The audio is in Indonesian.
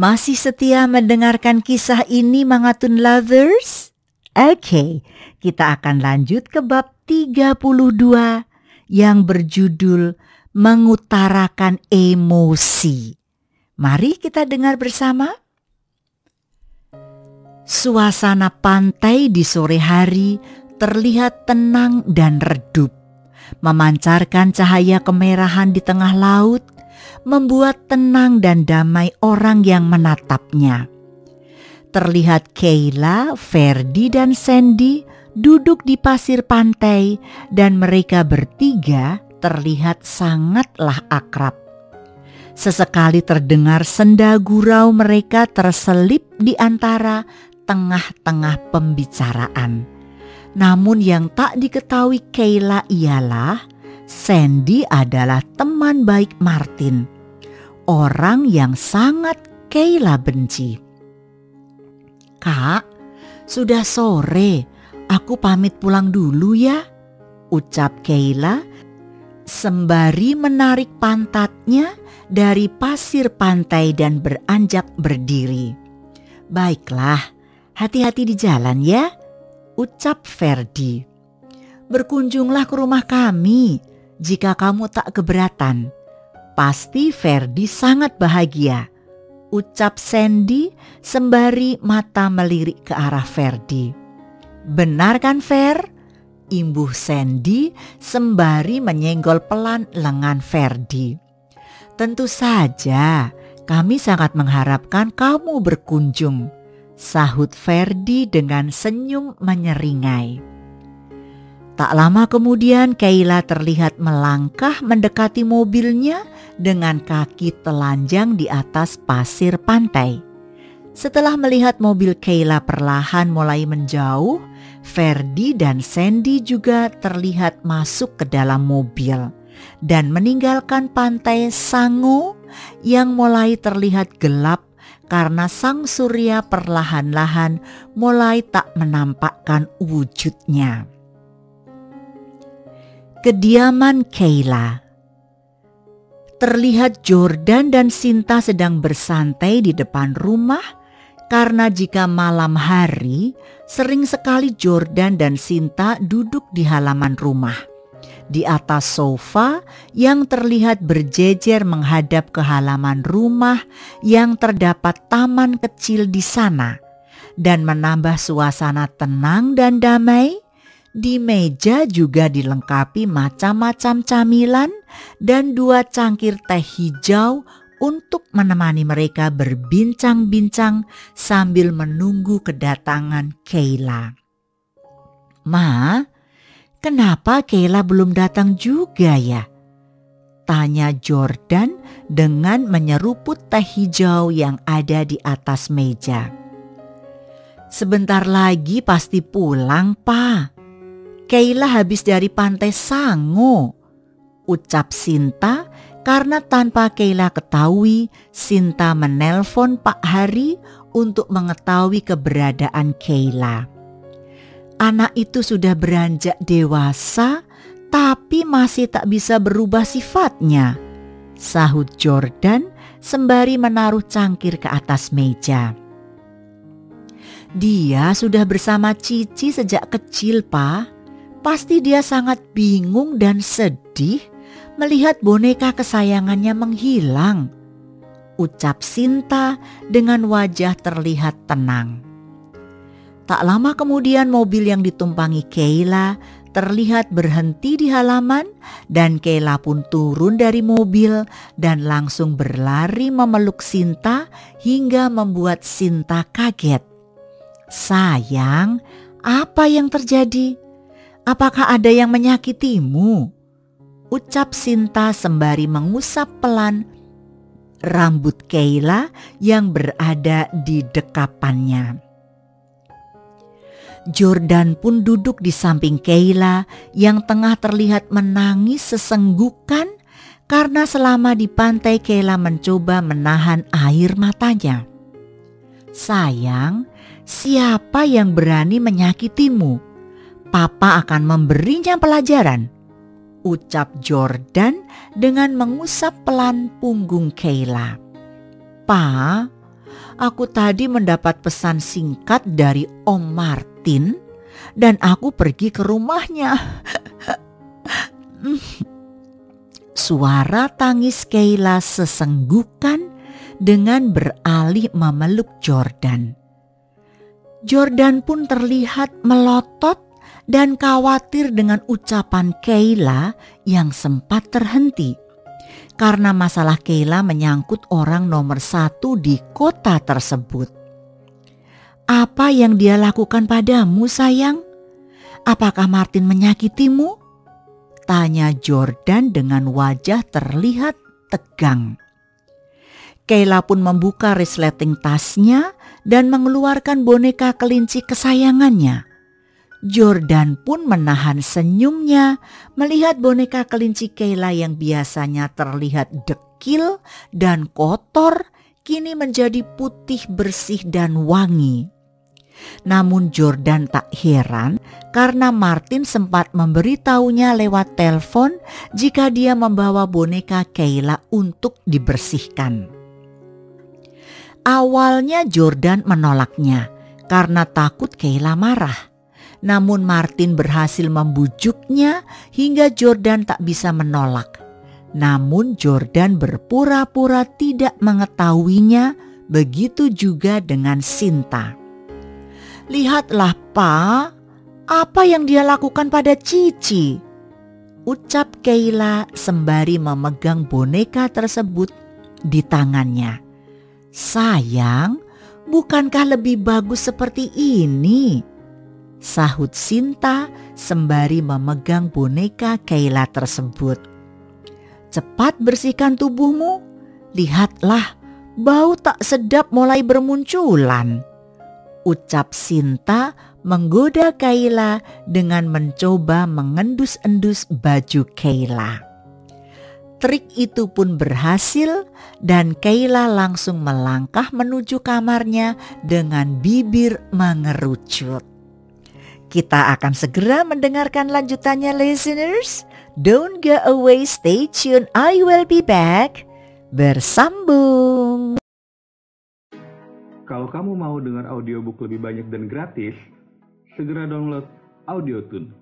Masih setia mendengarkan kisah ini, Mangatun Lovers? Oke, kita akan lanjut ke bab 32 yang berjudul Mengutarakan Emosi. Mari kita dengar bersama. Suasana pantai di sore hari terlihat tenang dan redup, memancarkan cahaya kemerahan di tengah laut, membuat tenang dan damai orang yang menatapnya. Terlihat Kayla, Ferdy, dan Sandy duduk di pasir pantai dan mereka bertiga terlihat sangatlah akrab. Sesekali terdengar senda gurau mereka terselip di antara tengah-tengah pembicaraan. Namun yang tak diketahui Kayla ialah Sandy adalah teman baik Martin, orang yang sangat Kayla benci. "Kak, sudah sore, aku pamit pulang dulu ya," ucap Kayla sembari menarik pantatnya dari pasir pantai dan beranjak berdiri. "Baiklah, hati-hati di jalan ya," ucap Ferdy. "Berkunjunglah ke rumah kami jika kamu tak keberatan. Pasti Ferdy sangat bahagia," ucap Sandy sembari mata melirik ke arah Ferdy. "Benar kan, Fer?" imbuh Sandy sembari menyenggol pelan lengan Ferdy. "Tentu saja, kami sangat mengharapkan kamu berkunjung," sahut Ferdy dengan senyum menyeringai. Tak lama kemudian Kayla terlihat melangkah mendekati mobilnya dengan kaki telanjang di atas pasir pantai. Setelah melihat mobil Kayla perlahan mulai menjauh, Ferdy dan Sandy juga terlihat masuk ke dalam mobil dan meninggalkan pantai Sango yang mulai terlihat gelap karena sang surya perlahan-lahan mulai tak menampakkan wujudnya. Kediaman Kayla. Terlihat Jordan dan Sinta sedang bersantai di depan rumah karena jika malam hari sering sekali Jordan dan Sinta duduk di halaman rumah di atas sofa yang terlihat berjejer menghadap ke halaman rumah yang terdapat taman kecil di sana dan menambah suasana tenang dan damai. Di meja juga dilengkapi macam-macam camilan dan 2 cangkir teh hijau untuk menemani mereka berbincang-bincang sambil menunggu kedatangan Kayla. "Ma, kenapa Kayla belum datang juga ya?" tanya Jordan dengan menyeruput teh hijau yang ada di atas meja. "Sebentar lagi pasti pulang, Pa. Kayla habis dari pantai Sango," ucap Sinta karena tanpa Kayla ketahui Sinta menelpon Pak Hari untuk mengetahui keberadaan Kayla. "Anak itu sudah beranjak dewasa tapi masih tak bisa berubah sifatnya," sahut Jordan sembari menaruh cangkir ke atas meja. "Dia sudah bersama Cici sejak kecil, Pa. Pasti dia sangat bingung dan sedih melihat boneka kesayangannya menghilang," ucap Sinta dengan wajah terlihat tenang. Tak lama kemudian mobil yang ditumpangi Kayla terlihat berhenti di halaman dan Kayla pun turun dari mobil dan langsung berlari memeluk Sinta hingga membuat Sinta kaget. "Sayang, apa yang terjadi? Apakah ada yang menyakitimu?" ucap Sinta sembari mengusap pelan rambut Kayla yang berada di dekapannya. Jordan pun duduk di samping Kayla yang tengah terlihat menangis sesenggukan karena selama di pantai Kayla mencoba menahan air matanya. "Sayang, siapa yang berani menyakitimu? Papa akan memberinya pelajaran," ucap Jordan dengan mengusap pelan punggung Kayla. "Pa, aku tadi mendapat pesan singkat dari Om Martin dan aku pergi ke rumahnya. Suara tangis Kayla sesenggukan dengan beralih memeluk Jordan. Jordan pun terlihat melotot dan khawatir dengan ucapan Kayla yang sempat terhenti. Karena masalah Kayla menyangkut orang nomor 1 di kota tersebut. Apa yang dia lakukan padamu, sayang? Apakah Martin menyakitimu? Tanya Jordan dengan wajah terlihat tegang. Kayla pun membuka resleting tasnya dan mengeluarkan boneka kelinci kesayangannya. Jordan pun menahan senyumnya melihat boneka kelinci Kayla yang biasanya terlihat dekil dan kotor kini menjadi putih bersih dan wangi. Namun Jordan tak heran karena Martin sempat memberitahunya lewat telepon jika dia membawa boneka Kayla untuk dibersihkan. Awalnya Jordan menolaknya karena takut Kayla marah. Namun Martin berhasil membujuknya hingga Jordan tak bisa menolak. Namun Jordan berpura-pura tidak mengetahuinya, begitu juga dengan Sinta. "Lihatlah, Pa, apa yang dia lakukan pada Cici," ucap Kayla sembari memegang boneka tersebut di tangannya. "Sayang, bukankah lebih bagus seperti ini?" sahut Sinta sembari memegang boneka Kayla tersebut. "Cepat bersihkan tubuhmu, lihatlah bau tak sedap mulai bermunculan," ucap Sinta menggoda Kayla dengan mencoba mengendus-endus baju Kayla. Trik itu pun berhasil dan Kayla langsung melangkah menuju kamarnya dengan bibir mengerucut. Kita akan segera mendengarkan lanjutannya, listeners. Don't go away, stay tuned, I will be back. Bersambung. Kalau kamu mau dengar audiobook lebih banyak dan gratis, segera download Audiotune.